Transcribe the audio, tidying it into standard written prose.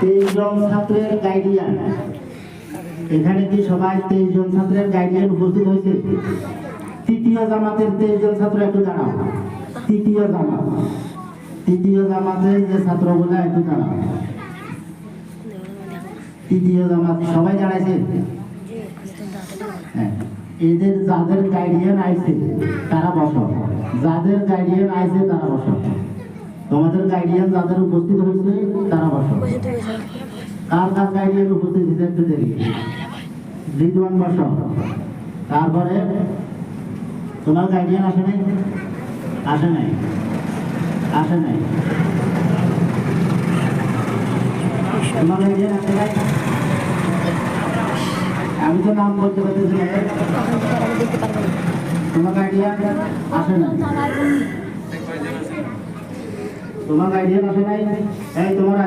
23 জন ছাত্রের গাইডিয়ান, এখানে কি সবাই 23 জন ছাত্রের গাইডিয়ান উপস্থিত হয়েছে? তৃতীয় জামাতের 23 জন ছাত্র একটু দাঁড়াও। তৃতীয় জামাতের যে ছাত্রগুলো একটু দাঁড়াও। তৃতীয় জামাত সবাই দাঁড়াইছে? হ্যাঁ, এদের যাদের গাইডিয়ান আইছে তারা বসো। যাদের গাইডিয়ান আইছে তারা বসো। তোমাদের গাইডিয়ান যাদের উপস্থিত হয়েছে তারা বসো। কার কার গাইডিয়ান উপস্থিত হয়েছে একটু দেখি। রিদওয়ান বসো। তারপরে তোমার গাইডিয়ান আসে নাই? আসে নাই? আসে নাই? তোমার গাইডিয়ান আসে নাই? আমি তো নাম বলতে পারতেছি না। তোমার গাইডিয়ান আসে নাই? তোমার গাইডিয়ান আসে নাই? এই তোমার